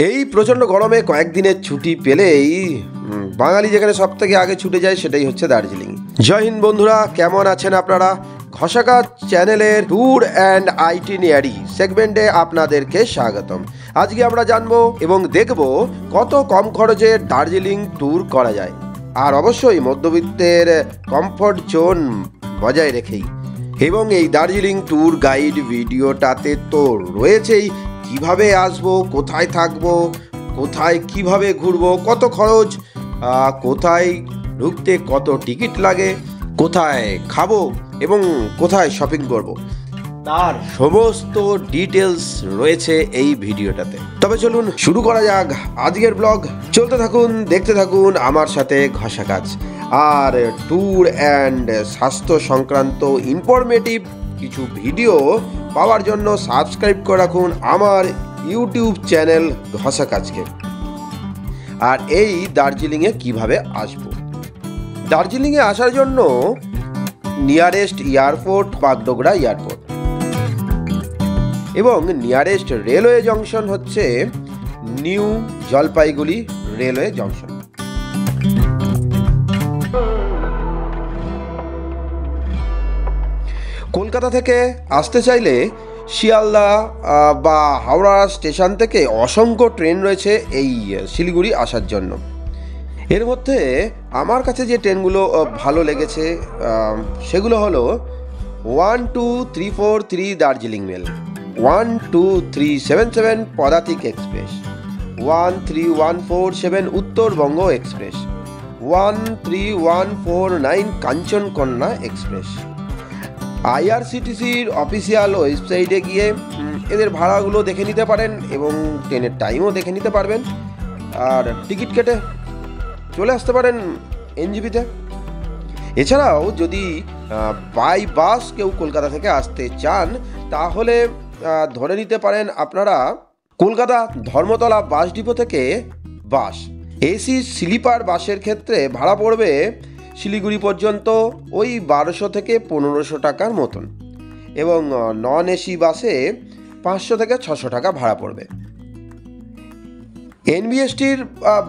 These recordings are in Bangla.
এই প্রচণ্ড গরমে কয়েকদিনের ছুটি পেলেই বাঙালি যেখানে সব থেকে আগে ছুটে যায় সেটাই হচ্ছে দার্জিলিং। জয় হিন্দ বন্ধুরা, কেমন আছেন আপনারা? ঘষাকাজ চ্যানেলের ট্যুর অ্যান্ড আইটিনারি সেগমেন্টে আপনাদেরকে স্বাগতম। আজকে আমরা জানবো এবং দেখব কত কম খরচে দার্জিলিং ট্যুর করা যায়, আর অবশ্যই মধ্যবিত্তের কমফর্ট জোন বজায় রেখেই। এবং এই দার্জিলিং ট্যুর গাইড ভিডিওটাতে তো রয়েছেই কিভাবে আসবো, কোথায় থাকবো, কোথায় কিভাবে ঘুরবো, কত খরচ, কোথায় ঢুকতে কত টিকিট লাগে, কোথায় খাবো এবং কোথায় শপিং করব, তার সমস্ত ডিটেলস রয়েছে এই ভিডিওটাতে। তবে চলুন শুরু করা যাক আজকের ব্লগ। চলতে থাকুন, দেখতে থাকুন আমার সাথে ঘষাকাজ। আর ট্যুর অ্যান্ড স্বাস্থ্য সংক্রান্ত ইনফরমেটিভ কিছু ভিডিও পাওয়ার জন্য সাবস্ক্রাইব করে রাখুন আমার ইউটিউব চ্যানেল ঘষাকাজকে। আর এই দার্জিলিংয়ে কিভাবে আসবো, দার্জিলিংয়ে আসার জন্য নিয়ারেস্ট এয়ারপোর্ট বাগডোগরা এয়ারপোর্ট এবং নিয়ারেস্ট রেলওয়ে জংশন হচ্ছে new Jalpaiguri railway junction. Kolkata থেকে আসতে চাইলে শিয়ালদা বা হাওড়া স্টেশন থেকে অসংখ্য ট্রেন রয়েছে এই শিলিগুড়ি আসার জন্য। এর মধ্যে আমার কাছে যে ট্রেনগুলো ভালো লেগেছে সেগুলো হলো 12343 Darjeeling mail, 12377 Padatik express, 13147 Uttarbanga express, 13149 Kanchankanya express. আইআরসিটিসির অফিসিয়াল ওয়েবসাইটে গিয়ে এদের ভাড়াগুলো দেখে নিতে পারেন এবং ট্রেনের টাইমও দেখে নিতে পারবেন, আর টিকিট কেটে চলে আসতে পারেন এনজিপিতে। এছাড়াও যদি বাই বাস কেউ কলকাতা থেকে আসতে চান তাহলে ধরে নিতে পারেন আপনারা কলকাতা ধর্মতলা বাস ডিপো থেকে বাস। এসি স্লিপার বাসের ক্ষেত্রে ভাড়া পড়বে শিলিগুড়ি পর্যন্ত ওই 1200 থেকে 1500 টাকার মতন, এবং নন এসি বাসে 500 থেকে 600 টাকা ভাড়া পড়বে। এনবিএসটির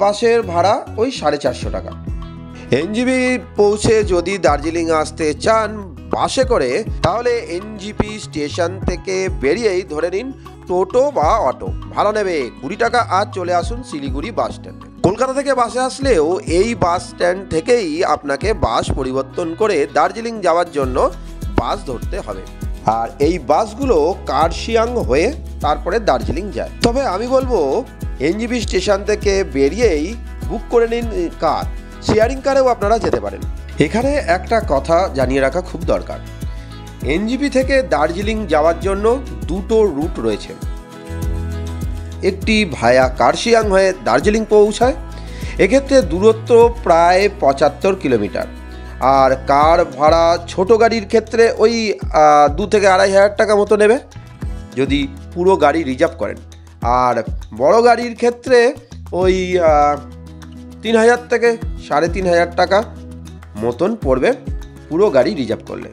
বাসের ভাড়া ওই 450 টাকা। এনজিপি পৌঁছে যদি দার্জিলিং আসতে চান বাসে করে তাহলে এনজিপি স্টেশন থেকে বেরিয়েই ধরে নিন টোটো বা অটো, ভাড়া নেবে 20 টাকা, আর চলে আসুন শিলিগুড়ি বাস স্ট্যান্ডে। কলকাতা থেকে বাসে আসলেও এই বাস স্ট্যান্ড থেকেই আপনাকে বাস পরিবর্তন করে দার্জিলিং যাওয়ার জন্য বাস ধরতে হবে, আর এই বাসগুলো কার্শিয়াং হয়ে তারপরে দার্জিলিং যায়। তবে আমি বলবো এনজিপি স্টেশন থেকে বেরিয়েই বুক করে নিন কার, শেয়ারিং কারেও আপনারা যেতে পারেন। এখানে একটা কথা জানিয়ে রাখা খুব দরকার, এনজিপি থেকে দার্জিলিং যাওয়ার জন্য দুটো রুট রয়েছে। একটি ভায়া কার্শিয়াং হয়ে দার্জিলিং পৌঁছায়, এক্ষেত্রে দূরত্ব প্রায় 75 কিলোমিটার, আর কার ভাড়া ছোট গাড়ির ক্ষেত্রে ওই 2 থেকে 2,500 টাকা মতো নেবে যদি পুরো গাড়ি রিজার্ভ করেন, আর বড় গাড়ির ক্ষেত্রে ওই 3000 থেকে 3500 টাকা মতন পড়বে পুরো গাড়ি রিজার্ভ করলে।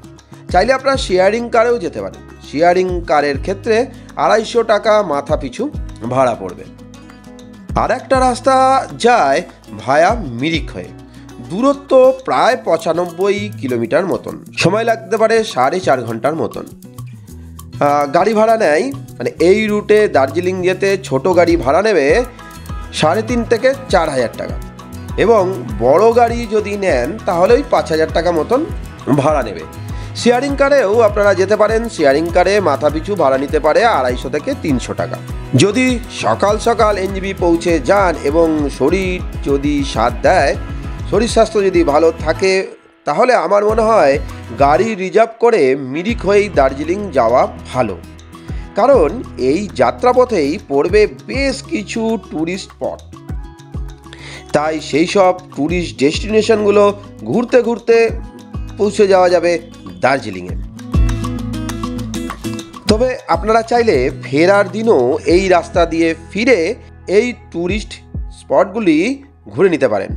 চাইলে আপনারা শেয়ারিং কারেও যেতে পারেন, শেয়ারিং কারের ক্ষেত্রে 250 টাকা মাথা পিছু ভাড়া পড়বে। আর একটা রাস্তা যায় ভায়া মিরিক হয়ে, দূরত্ব প্রায় 95 কিলোমিটার মতন, সময় লাগতে পারে 4.5 ঘন্টার মতন। গাড়ি ভাড়া নেয়, মানে এই রুটে দার্জিলিং যেতে ছোট গাড়ি ভাড়া নেবে 3,500 থেকে 4,000 টাকা, এবং বড় গাড়ি যদি নেন তাহলে ওই 5,000 টাকা মতন ভাড়া নেবে। শেয়ারিং কারেও আপনারা যেতে পারেন, শেয়ারিং কারে মাথা পিছু ভাড়া নিতে পারে 250 থেকে 300 টাকা। যদি সকাল সকাল এনজিপি পৌঁছে যান এবং শরীর যদি সাথ দেয়, শরীর স্বাস্থ্য যদি ভালো থাকে, তাহলে আমার মনে হয় গাড়ি রিজার্ভ করে মিরিক হয়েই দার্জিলিং যাওয়া ভালো, কারণ এই যাত্রাপথেই পড়বে বেশ কিছু ট্যুরিস্ট স্পট, তাই সেই সব ট্যুরিস্ট ডেস্টিনেশনগুলো ঘুরতে ঘুরতে পৌঁছে যাওয়া যাবে দার্জিলিংয়ে। তবে আপনারা চাইলে ফেরার দিনও এই রাস্তা দিয়ে ফিরে এই ট্যুরিস্ট স্পটগুলি ঘুরে নিতে পারেন।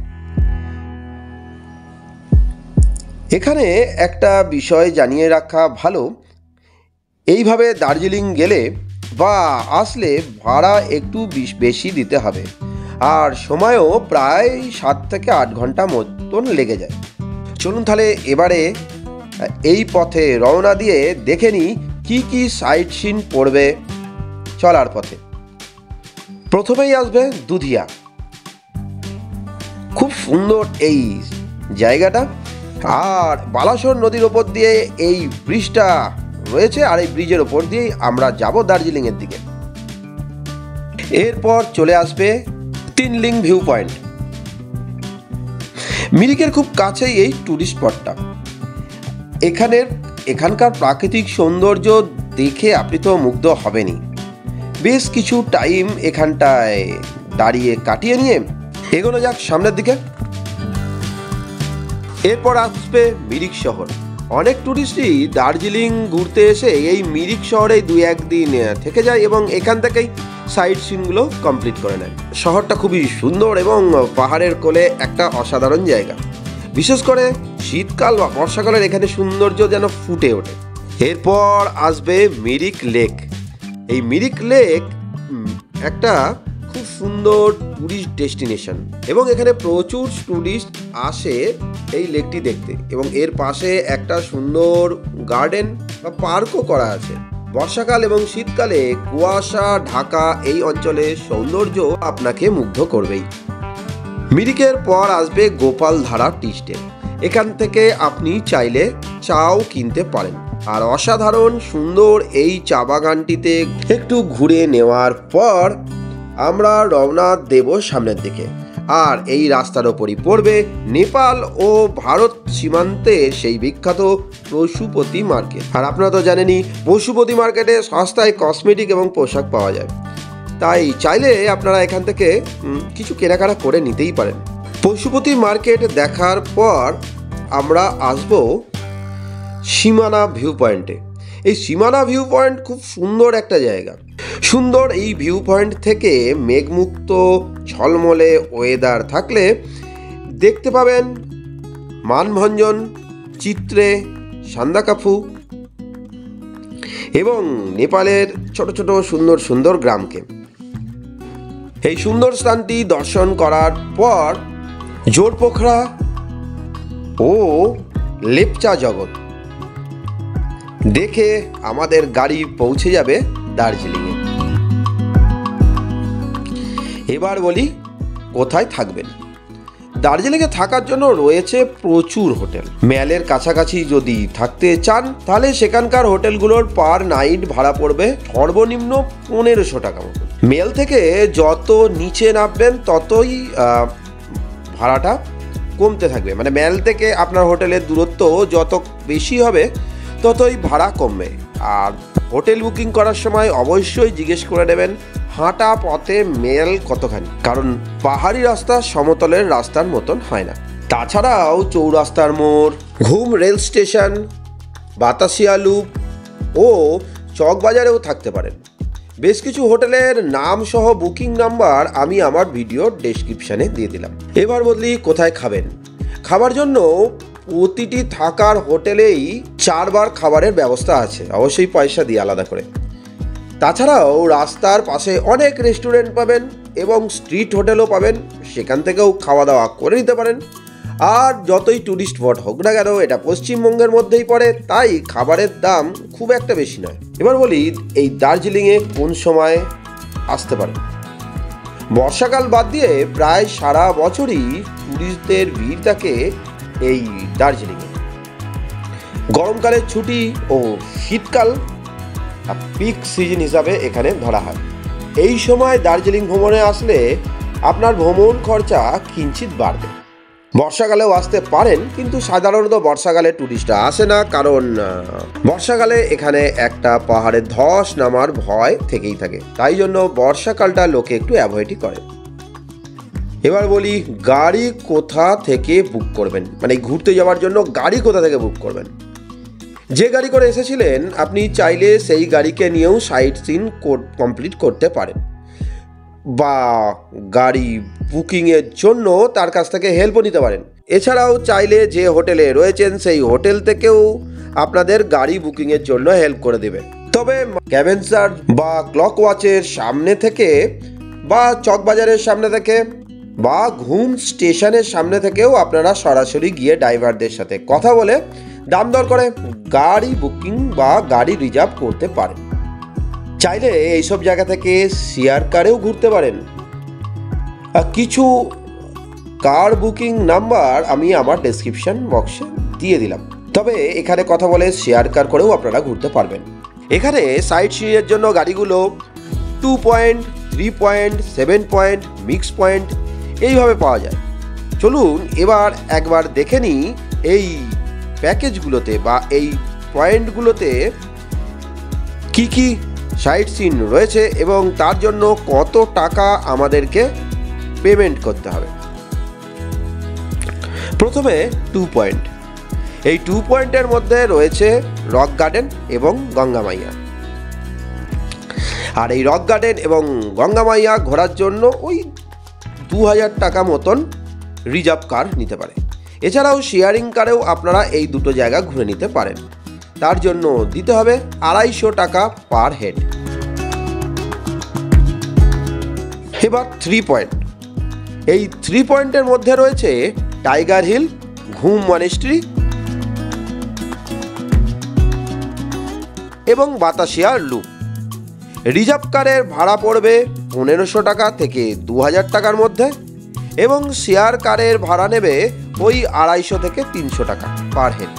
এখানে একটা বিষয় জানিয়ে রাখা ভালো, এইভাবে দার্জিলিং গেলে বা আসলে ভাড়া একটু বেশি দিতে হবে, আর সময়ও প্রায় 7 থেকে 8 ঘন্টা মতন লেগে যায়। চলুন তাহলে এবারে এই পথে রওনা দিয়ে দেখে নিই কী কী সাইট সিন পড়বে চলার পথে। প্রথমেই আসবে দুধিয়া। খুব সুন্দর এই জায়গাটা, আর বালাসোর নদীর ওপর দিয়ে এই ব্রিজটা রয়েছে, আর এই ব্রিজের ওপর দিয়েই আমরা যাব দার্জিলিংয়ের দিকে। এরপর চলে আসবে তিনলিং ভিউ পয়েন্ট। মিরিকের খুব কাছেই এই ট্যুরিস্ট স্পটটা। এখানকার প্রাকৃতিক সৌন্দর্য দেখে আপনি তো মুগ্ধ হবেনই। বেশ কিছু টাইম এখানটায় দাঁড়িয়ে কাটিয়ে নিয়ে এগোনো যাক সামনের দিকে। এরপর আসবে মিরিক শহর। অনেক ট্যুরিস্টই দার্জিলিং ঘুরতে এসে এই মিরিক শহরে 2-1 দিন থেকে যায় এবং এখান থেকেই সাইট সিনগুলো কমপ্লিট করে নেয়। শহরটা খুবই সুন্দর এবং পাহাড়ের কোলে একটা অসাধারণ জায়গা। বিশেষ করে শীতকাল বা বর্ষাকালের এখানে সৌন্দর্য যেন ফুটে ওঠে। এরপর আসবে মিরিক লেক। এই মিরিক লেক একটা খুব সুন্দর ট্যুরিস্ট ডেস্টিনেশন এবং এখানে প্রচুর ট্যুরিস্ট আসে এই লেকটি দেখতে, এবং এর পাশে একটা সুন্দর গার্ডেন বা পার্কও করা আছে। বর্ষাকাল এবং শীতকালে কুয়াশা ঢাকা এই অঞ্চলের সৌন্দর্য আপনাকে মুগ্ধ করবেই। মিরিকের পর আসবে গোপালধারা টি স্টেট। এখান থেকে আপনি চাইলে চাও কিনতে পারেন, আর অসাধারণ সুন্দর এই চা বাগানটিতে একটু ঘুরে নেওয়ার পর আমরা রওনা দেব সামনের দিকে। আর এই রাস্তার ওপরই পড়বে নেপাল ও ভারত সীমান্তে সেই বিখ্যাত পশুপতি মার্কেট। আর আপনারা তো জানেনই, পশুপতি মার্কেটে সস্তায় কসমেটিক এবং পোশাক পাওয়া যায়, তাই চাইলে আপনারা এখান থেকে কিছু কেনাকাটা করে নিতেই পারেন। পশুপতি মার্কেট দেখার পর আমরা আসব সীমানা ভিউ পয়েন্টে। এই সীমানা ভিউ পয়েন্ট খুব সুন্দর একটা জায়গা। সুন্দর এই ভিউ পয়েন্ট থেকে মেঘমুক্ত ঝলমলে ওয়েদার থাকলে দেখতে পাবেন মানভঞ্জন, চিত্রে, সান্দাকাফু এবং নেপালের ছোট ছোট সুন্দর সুন্দর গ্রামকে। এই সুন্দর স্থানটি দর্শন করার পর জোরপোখরা ও লেপচা জগৎ দেখে আমাদের গাড়ি পৌঁছে যাবে দার্জিলিংয়ে। এবার বলি কোথায় থাকবেন। দার্জিলিংয়ে থাকার জন্য রয়েছে প্রচুর হোটেল। ম্যালের কাছাকাছি যদি থাকতে চান তাহলে সেখানকার হোটেলগুলোর পার নাইট ভাড়া পড়বে সর্বনিম্ন 1500 টাকা মতো। মেল থেকে যত নিচে নামবেন ততই ভাড়াটা কমতে থাকবে। মানে ম্যাল থেকে আপনার হোটেলের দূরত্ব যত বেশি হবে ততই ভাড়া কমবে। আর হোটেল বুকিং করার সময় অবশ্যই জিজ্ঞেস করে নেবেন হাঁটা পথে মেল কতখানি, কারণ পাহাড়ি রাস্তা সমতলের রাস্তার মতন হয় না। তাছাড়াও চৌরাস্তার মোড়, ঘুম রেল স্টেশন, বাতাসিয়া লুপ ও চকবাজারেও থাকতে পারেন। বেশ কিছু হোটেলের নাম সহ বুকিং নাম্বার আমি আমার ভিডিওর ডেসক্রিপশানে দিয়ে দিলাম। এবার বলি কোথায় খাবেন। খাবার জন্য প্রতিটি থাকার হোটেলেই 4 বার খাবারের ব্যবস্থা আছে, অবশ্যই পয়সা দিয়ে আলাদা করে। তাছাড়াও রাস্তার পাশে অনেক রেস্টুরেন্ট পাবেন এবং স্ট্রিট হোটেলও পাবেন, সেখান থেকেও খাওয়া দাওয়া করে নিতে পারেন। আর যতই ট্যুরিস্ট স্পট হোক না কেন, এটা পশ্চিমবঙ্গের মধ্যেই পড়ে, তাই খাবারের দাম খুব একটা বেশি নয়। এবার বলি এই দার্জিলিংয়ে কোন সময় আসতে পারেন। বর্ষাকাল বাদ দিয়ে প্রায় সারা বছরই ট্যুরিস্টদের ভিড় থাকে এই দার্জিলিংয়ে। গরমকালের ছুটি ও শীতকাল পিক সিজন হিসাবে এখানে ধরা হয়। এই সময় দার্জিলিং ভ্রমণে আসলে আপনার ভ্রমণ খরচা কিঞ্চিত বাড়বে। বর্ষাকালেও আসতে পারেন, কিন্তু সাধারণত বর্ষাকালে ট্যুরিস্টরা আসে না, কারণ বর্ষাকালে এখানে একটা পাহাড়ে ধস নামার ভয় থেকেই থাকে, তাই জন্য বর্ষাকালটা লোকে একটু অ্যাভয়েডই করে। এবার বলি গাড়ি কোথা থেকে বুক করবেন, মানে ঘুরতে যাওয়ার জন্য গাড়ি কোথা থেকে বুক করবেন। যে গাড়ি করে এসেছিলেন আপনি চাইলে সেই গাড়িকে নিয়েও সাইট সিন কমপ্লিট করতে পারেন, বা গাড়ি বুকিংয়ের জন্য তার কাছ থেকে হেল্পও নিতে পারেন। এছাড়াও চাইলে যে হোটেলে রয়েছেন সেই হোটেল থেকেও আপনাদের গাড়ি বুকিংয়ের জন্য হেল্প করে দেবে। তো তবে ক্যাভেন্সার বা ক্লক ওয়াচের সামনে থেকে বা চকবাজারের সামনে থেকে বা ঘুম স্টেশনের সামনে থেকেও আপনারা সরাসরি গিয়ে ড্রাইভারদের সাথে কথা বলে দাম দর করে গাড়ি বুকিং বা গাড়ি রিজার্ভ করতে পারেন। চাইলে এইসব জায়গা থেকে শেয়ার কারেও ঘুরতে পারেন। কিছু কার বুকিং নাম্বার আমি আমার ডেসক্রিপশন বক্সে দিয়ে দিলাম। তবে এখানে কথা বলে শেয়ার কার করেও আপনারা ঘুরতে পারবেন। এখানে সাইট সিনের জন্য গাড়িগুলো 2 point, 3 point, 7 point, mix point এইভাবে পাওয়া যায়। চলুন এবার একবার দেখে নিই এই প্যাকেজগুলোতে বা এই পয়েন্টগুলোতে কি কি সাইট সিন রয়েছে এবং তার জন্য কত টাকা আমাদেরকে পেমেন্ট করতে হবে। প্রথমে 2 পয়েন্ট। এই 2 পয়েন্টের মধ্যে রয়েছে রক গার্ডেন এবং গঙ্গা মাইয়া। আর এই রক গার্ডেন এবং গঙ্গা মাইয়া ঘোরার জন্য ওই 2000 টাকা মতন রিজার্ভ কার নিতে পারে। এছাড়াও শেয়ারিং কারেও আপনারা এই দুটো জায়গা ঘুরে নিতে পারেন। তার জন্য দিতে হবে 250 টাকা পার হেড। এবার 3 পয়েন্ট। এই 3 পয়েন্টের মধ্যে রয়েছে টাইগার হিল, ঘুম মনেস্ট্রি এবং বাতাসিয়া লুপ। রিজার্ভ কারের ভাড়া পড়বে 1500 টাকা থেকে 2000 টাকার মধ্যে এবং শেয়ার কারের ভাড়া নেবে ওই 250 থেকে 300 টাকা পার হেড।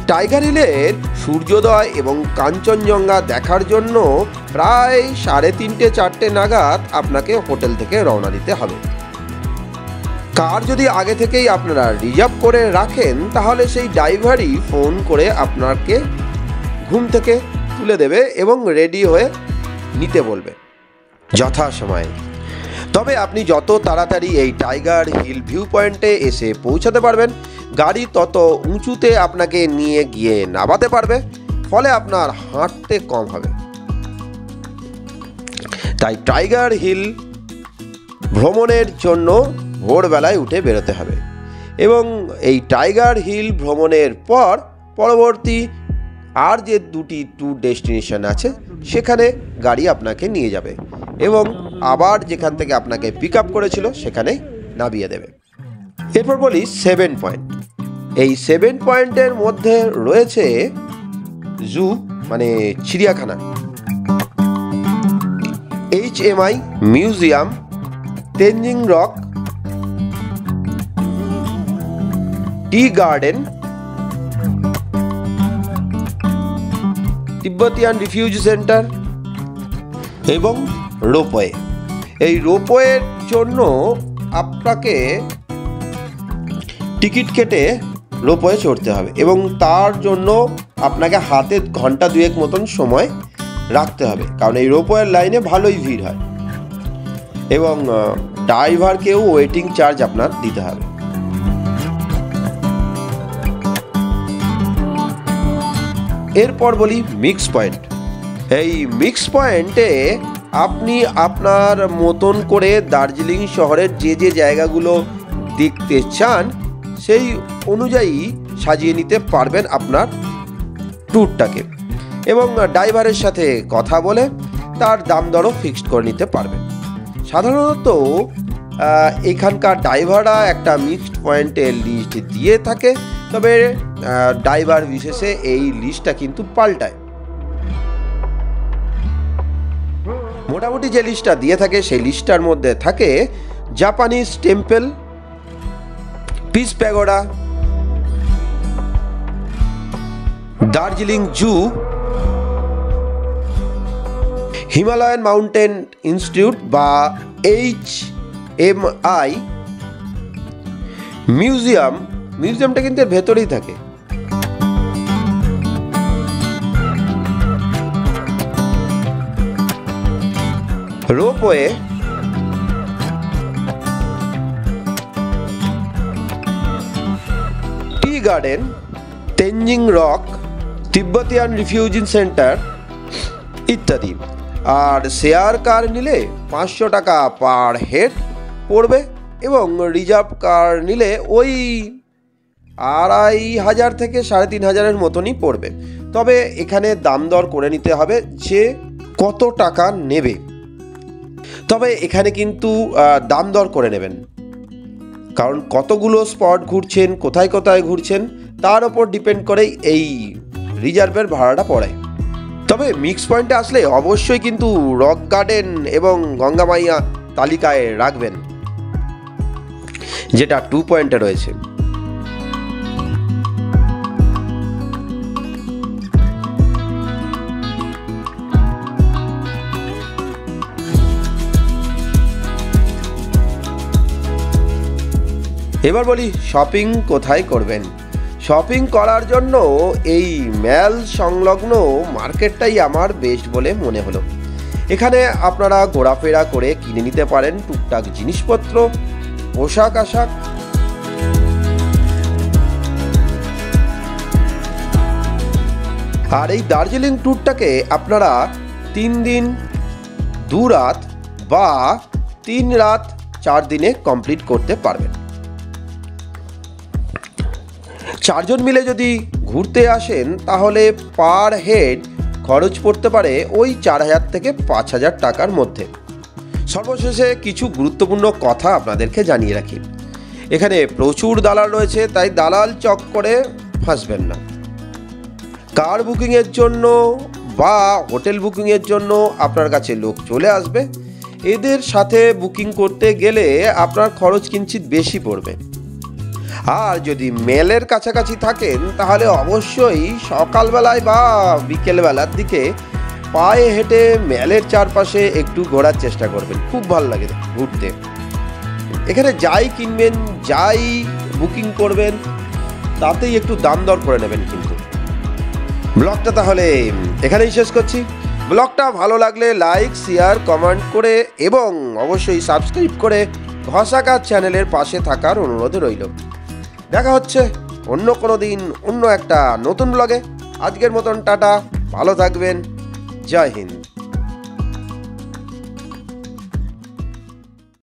টাইগার হিলের সূর্যোদয় এবং কাঞ্চনজঙ্ঘা দেখার জন্য প্রায় 3:30-4টে নাগাদ আপনাকে হোটেল থেকে রওনা দিতে হবে। কার যদি আগে থেকেই আপনারা রিজার্ভ করে রাখেন তাহলে সেই ড্রাইভারই ফোন করে আপনাকে ঘুম থেকে তুলে দেবে এবং রেডি হয়ে নিতে বলবে যথাসময়ে। তবে আপনি যত তাড়াতাড়ি এই টাইগার হিল ভিউ পয়েন্টে এসে পৌঁছাতে পারবেন, গাড়ি তত উঁচুতে আপনাকে নিয়ে গিয়ে নামাতে পারবে, ফলে আপনার হাঁটতে কম হবে। তাই টাইগার হিল ভ্রমণের জন্য ভোরবেলায় উঠে বেরোতে হবে এবং এই টাইগার হিল ভ্রমণের পর পরবর্তী আর যে 2টি ট্যুর ডেস্টিনেশন আছে সেখানে গাড়ি আপনাকে নিয়ে যাবে এবং আবার যেখান থেকে আপনাকে পিক আপ করেছিল সেখানে নামিয়ে দেবে। এরপর বলি 7 পয়েন্ট। এই 7 পয়েন্টের মধ্যে রয়েছে জু মানে চিড়িয়াখানা, HMI museum, Tenzing rock, tea garden, Tibetan refugee centre এবং রোপওয়ে। এই রোপওয়ের জন্য আপনাকে টিকিট কেটে রোপওয়ে চড়তে হবে এবং তার জন্য আপনাকে হাতে ঘন্টা 2 মতন সময় রাখতে হবে, কারণ এই রোপওয়ের লাইনে ভালোই ভিড় হয় এবং ড্রাইভারকেও ওয়েটিং চার্জ আপনার দিতে হবে। এরপর বলি মিক্স পয়েন্ট। এই মিক্স পয়েন্টে আপনি আপনার মতন করে দার্জিলিং শহরের যে যে জায়গাগুলো দেখতে চান সেই অনুযায়ী সাজিয়ে নিতে পারবেন আপনার ট্যুরটাকে এবং ড্রাইভারের সাথে কথা বলে তার দাম দরও ফিক্সড করে নিতে পারবেন। সাধারণত এখানকার ড্রাইভাররা একটা মিক্সড পয়েন্টের লিস্ট দিয়ে থাকে, তবে ড্রাইভার বিশেষে এই লিস্টটা কিন্তু পাল্টায়। মোটামুটি যে লিস্টটা দিয়ে থাকে সেই লিস্টটার মধ্যে থাকে Japanese temple, peace pagoda, Darjeeling zoo, Himalayan mountain institute বা HMI মিউজিয়াম। মিউজিয়ামটা কিন্তু এর ভেতরেই থাকে। Ropeway, tea garden, Tenzing rock, Tibetan refugee centre ইত্যাদি। আর শেয়ার কার নিলে 500 টাকা পার হেড পড়বে এবং রিজার্ভ কার নিলে ওই 2,500 থেকে 3,500 মতনই পড়বে। তবে এখানে দাম দর করে নিতে হবে যে কত টাকা নেবে, তবে এখানে কিন্তু দাম দর করে নেবেন, কারণ কতগুলো স্পট ঘুরছেন, কোথায় কোথায় ঘুরছেন তার ওপর ডিপেন্ড করেই এই রিজার্ভের ভাড়াটা পড়ে। তবে মিক্স পয়েন্টে আসলে অবশ্যই কিন্তু রক গার্ডেন এবং গঙ্গা মাইয়া তালিকায় রাখবেন, যেটা 2 পয়েন্টে রয়েছে। এবার বলি শপিং কোথায় করবেন। শপিং করার জন্য এই ম্যাল সংলগ্ন মার্কেটটাই আমার বেস্ট বলে মনে হলো। এখানে আপনারা ঘোরাফেরা করে কিনে নিতে পারেন টুকটাক জিনিসপত্র, পোশাক আশাক। আর এই দার্জিলিং ট্যুরটাকে আপনারা 3 দিন 2 রাত বা 3 রাত 4 দিনে কমপ্লিট করতে পারবেন। 4 জন মিলে যদি ঘুরতে আসেন তাহলে পার হেড খরচ পড়তে পারে ওই 4,000 থেকে 5,000 টাকার মধ্যে। সর্বশেষে কিছু গুরুত্বপূর্ণ কথা আপনাদেরকে জানিয়ে রাখি। এখানে প্রচুর দালাল রয়েছে, তাই দালাল চক্করে ফাঁসবেন না। কার বুকিংয়ের জন্য বা হোটেল বুকিংয়ের জন্য আপনার কাছে লোক চলে আসবে, এদের সাথে বুকিং করতে গেলে আপনার খরচ কিঞ্চিৎ বেশি পড়বে। আর যদি মেলের কাছাকাছি থাকেন তাহলে অবশ্যই সকালবেলায় বা বিকেলবেলার দিকে পায়ে হেঁটে মেলের চারপাশে একটু ঘোরার চেষ্টা করবেন, খুব ভালো লাগে ঘুরতে। এখানে যাই কিনবেন, যাই বুকিং করবেন, তাতেই একটু দাম দর করে নেবেন কিন্তু। ব্লগটা তাহলে এখানেই শেষ করছি। ব্লগটা ভালো লাগলে লাইক, শেয়ার, কমেন্ট করে এবং অবশ্যই সাবস্ক্রাইব করে ঘষাকার চ্যানেলের পাশে থাকার অনুরোধ রইল। দেখা হচ্ছে অন্য কোনো দিন অন্য একটা নতুন ব্লগে। আজকের মতন টাটা, ভালো থাকবেন, জয় হিন্দ।